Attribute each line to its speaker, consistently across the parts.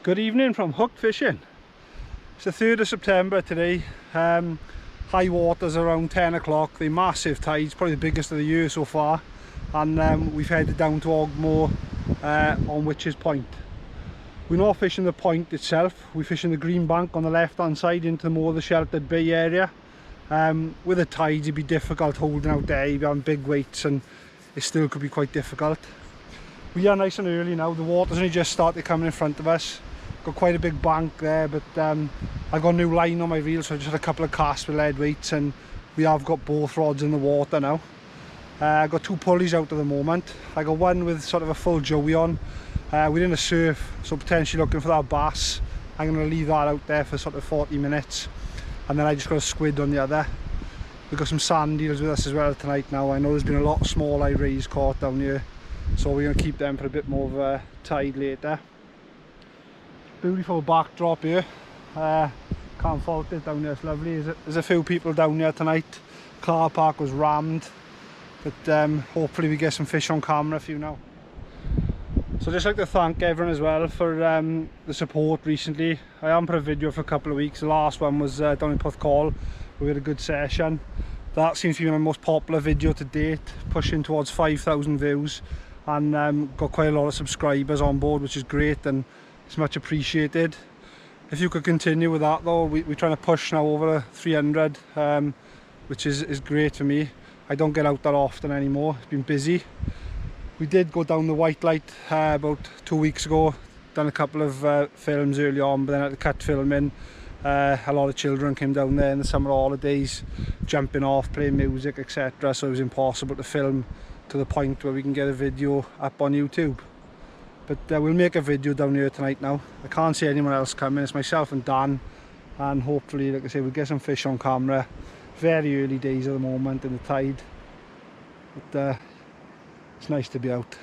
Speaker 1: Good evening from Hooked Fishing. It's the 3rd of September today. High waters around 10 o'clock. They're massive tides, probably the biggest of the year so far. And we've headed down to Ogmore on Witches Point. We're not fishing the point itself, we're fishing the greenback on the left hand side into more of the sheltered bay area. With the tides it'd be difficult holding out there, you'd be on big weights and it still could be quite difficult. We are nice and early now, the water's only just started coming in front of us. Got quite a big bank there, but I've got a new line on my reel, so I just had a couple of casts with lead weights and we have got both rods in the water now. I've got 2 pulleys out at the moment. I got one with sort of a full joey on. We're in a surf, so potentially looking for that bass. I'm going to leave that out there for sort of 40 minutes. And then I just got a squid on the other. We've got some sand eels with us as well tonight now. I know there's been a lot of small rays caught down here, so we're going to keep them for a bit more of a tide later. Beautiful backdrop here. Can't fault it down here, it's lovely. There's a few people down here tonight. Car park was rammed, but hopefully we get some fish on camera for you now. So I'd just like to thank everyone as well for the support recently. I haven't put a video for a couple of weeks. The last one was down in Porthcawl. We had a good session. That seems to be my most popular video to date, pushing towards 5,000 views, and got quite a lot of subscribers on board, which is great and it's much appreciated. If you could continue with that though, we're trying to push now over 300, which is great for me. I don't get out that often anymore, it's been busy. We did go down the white light about 2 weeks ago, done a couple of films early on, but then had to cut filming. A lot of children came down there in the summer holidays, jumping off, playing music, etc. So it was impossible to film to the point where we can get a video up on YouTube. But we'll make a video down here tonight now. I can't see anyone else coming, it's myself and Dan. And hopefully, like I say, we'll get some fish on camera. Very early days at the moment in the tide. But it's nice to be out.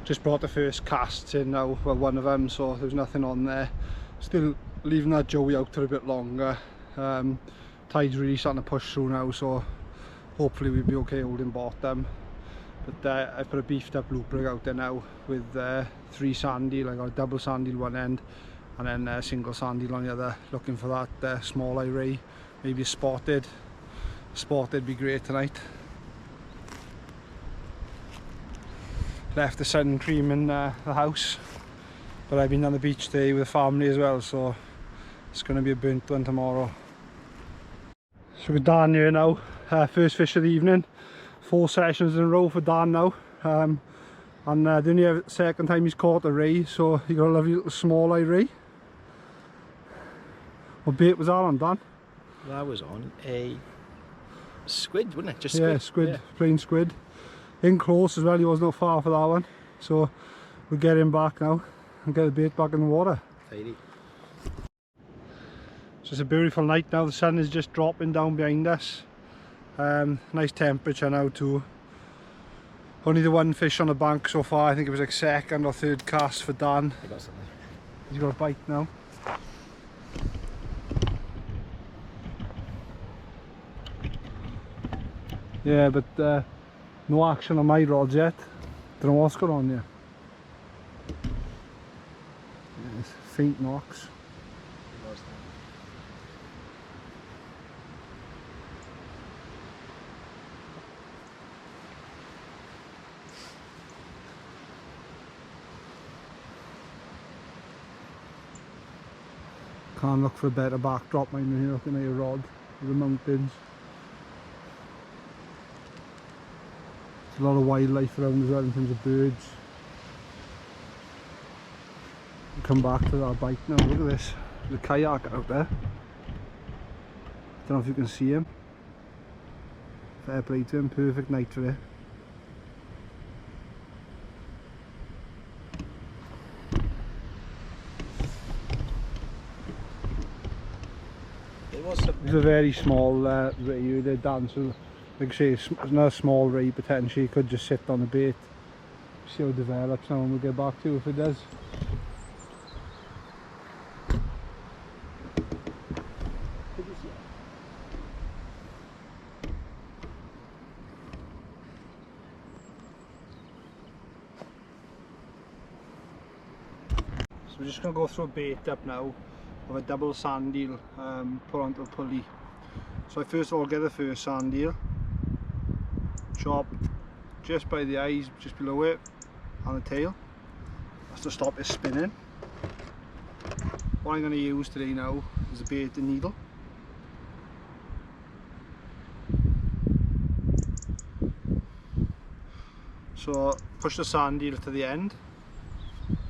Speaker 1: Just brought the first casts in now, well, one of them, so there's nothing on there. Still leaving that joey out for a bit longer. Tide's really starting to push through now, so hopefully we'll be okay holding bottom. But I put a beefed up loop rig out there now with 3 sand eel. I got a double sand eel one end and then a single sand eel on the other, looking for that small ray, maybe a spotted. Spotted be great tonight. Left the sun cream in the house, but I've been on the beach today with the family as well, so it's going to be a burnt one tomorrow. So we're Dan here now, first fish of the evening, 4 sessions in a row for Dan now, and the only second time he's caught a ray, so he got a lovely little small ray. What bait was that on, Dan?
Speaker 2: That was on a squid, wasn't it? Just
Speaker 1: squid. Yeah, squid, yeah. Plain squid. In close as well, he wasn't far for that one, so we'll get him back now and get the bait back in the water.
Speaker 2: Tidy.
Speaker 1: So it's a beautiful night now, the sun is just dropping down behind us. Nice temperature now too. Only the one fish on the bank so far. I think it was like 2nd or 3rd cast for Dan.
Speaker 2: I got something.
Speaker 1: He's got a bite now. Yeah, but no action on my rods yet. Don't know what's going on here. Yes, faint knocks. Can't look for a better backdrop when you're looking at your rod with the mountains. There's a lot of wildlife around as well in terms of birds. We'll come back to that bite now. Look at this, there's a kayak out there. Don't know if you can see him. Fair play to him, perfect night for it. It's a very small ray you did, Dan, so like I say, it's not a small ray potentially, could just sit on the bait. See how it develops now when we get back to it if it does. So we're just going to go through a bait up now of a double sand eel put onto a pulley. So I first of all get the first sand eel, chop just by the eyes, just below it, and the tail. That's to stop it spinning. What I'm going to use today now is a baiting needle. So push the sand eel to the end.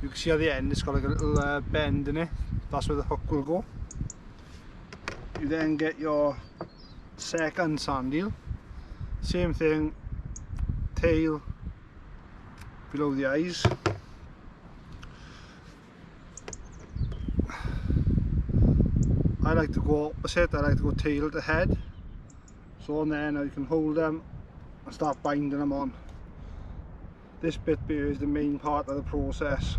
Speaker 1: You can see at the end it's got like a little bend in it. That's where the hook will go. You then get your second sand eel. Same thing, tail below the eyes. I like to go opposite, I like to go tail to head. So on there now you can hold them and start binding them on. This bit here is the main part of the process.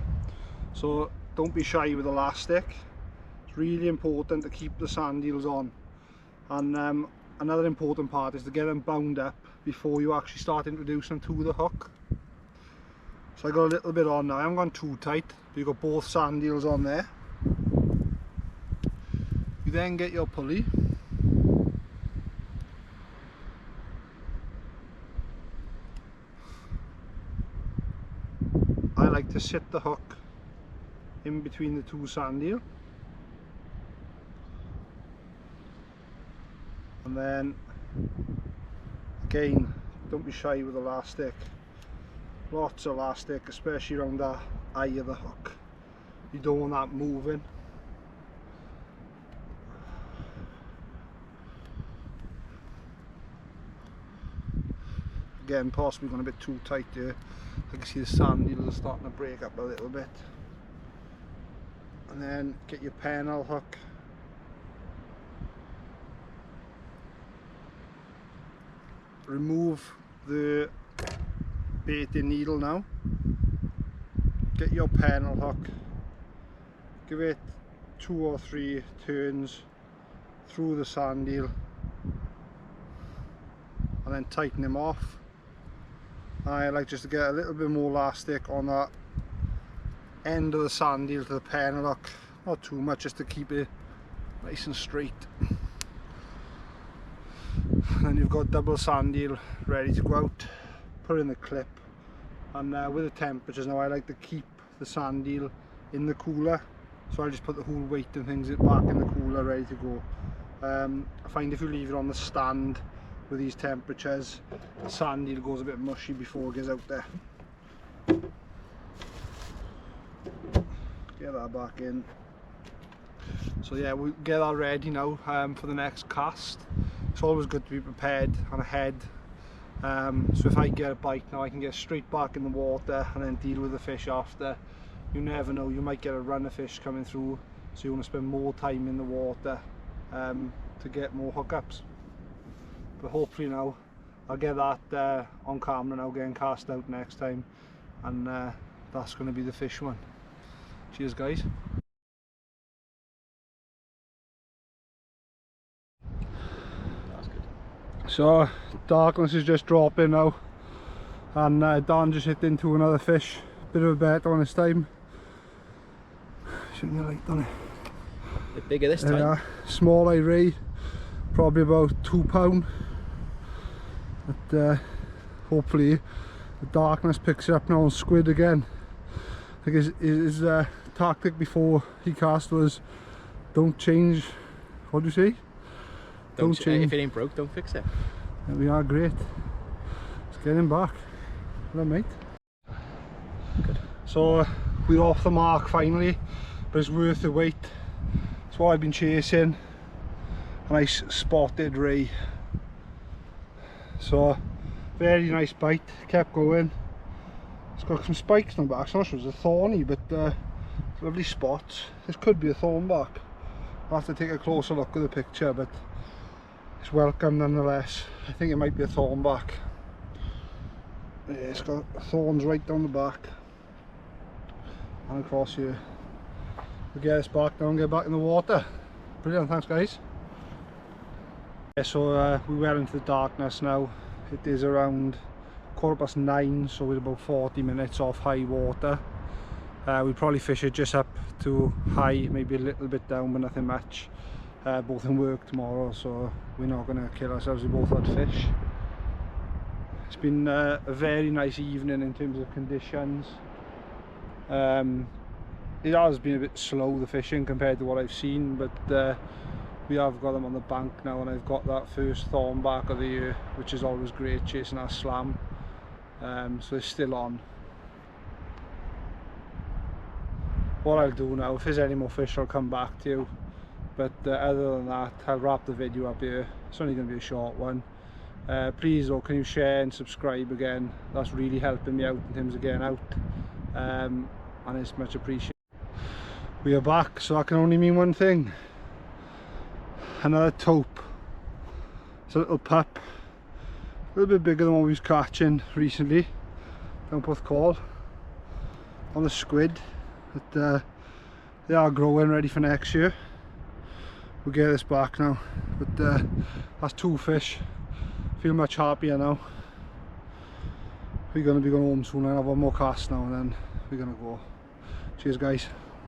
Speaker 1: So don't be shy with elastic. It's really important to keep the sand eels on. And another important part is to get them bound up before you actually start introducing them to the hook. So I got a little bit on now. I haven't gone too tight, but you've got both sand eels on there. You then get your pulley. I like to sit the hook in between the two sand eel, and then again, don't be shy with elastic. Lots of elastic, especially around the eye of the hook. You don't want that moving. Again, possibly gone a bit too tight there. I can see the sand eel is starting to break up a little bit. And then get your pennel hook. Remove the baiting needle now. Get your pennel hook. Give it 2 or 3 turns through the sand eel. And then tighten him off. I like just to get a little bit more elastic on that end of the sand eel to the pennel hook. Not too much, just to keep it nice and straight. And then you've got double sand eel ready to go out. Put in the clip. And with the temperatures now, I like to keep the sand eel in the cooler. So I just put the whole weight and things back in the cooler ready to go. I find if you leave it on the stand with these temperatures, the sand eel goes a bit mushy before it gets out there. Get that back in. So yeah, we'll get that ready now for the next cast. It's always good to be prepared and ahead. So if I get a bite now, I can get straight back in the water and then deal with the fish after. You never know, you might get a run of fish coming through, so you want to spend more time in the water to get more hookups. But hopefully now I'll get that on camera now, getting cast out next time, and that's going to be the fish one. Cheers guys.
Speaker 2: That's good.
Speaker 1: So darkness is just dropping now, and Dan just hit into another fish. Bit of a bet on this time. Shouldn't have liked on it.
Speaker 2: A bit bigger this time.
Speaker 1: Yeah, small ray, probably about £2. But hopefully the darkness picks it up now on squid again. I think his tactic before he cast was don't change. What do you say?
Speaker 2: Don't change. If it ain't broke, don't fix it.
Speaker 1: There we are, great. Let's get him back. Hello mate.
Speaker 2: Good.
Speaker 1: So we're off the mark finally, but it's worth the wait. It's what I've been chasing. a nice spotted ray. So very nice bite, kept going. It's got some spikes on the back, so I'm not sure it's a thorny, but lovely spots. This could be a thornback. I'll have to take a closer look at the picture, but it's welcome nonetheless. I think it might be a thornback. Yeah, it's got thorns right down the back and across here. We'll get this back now and get back in the water. Brilliant, thanks guys. Yeah, so we went into the darkness now. It is around 9:15, so we're about 40 minutes off high water. We'll probably fish it just up to high, maybe a little bit down, but nothing much. Both in work tomorrow, so we're not going to kill ourselves. We both had fish. It's been a very nice evening in terms of conditions. It has been a bit slow, the fishing, compared to what I've seen, but we have got them on the bank now, and I've got that first thornback of the year, which is always great, chasing that slam. So it's still on. What I'll do now, if there's any more fish, I'll come back to you, but other than that, I'll wrap the video up here. It's only going to be a short one. Please, though, can you share and subscribe again? That's really helping me out in terms of getting out, and it's much appreciated. We are back, so that can only mean one thing. Another tope. It's a little pup, a little bit bigger than what we was catching recently down Porthcawl on the squid, but they are growing, ready for next year. We'll get this back now, but that's 2 fish. Feel much happier now. We're going to be going home soon. I'll have one more cast now and then we're going to go. Cheers guys.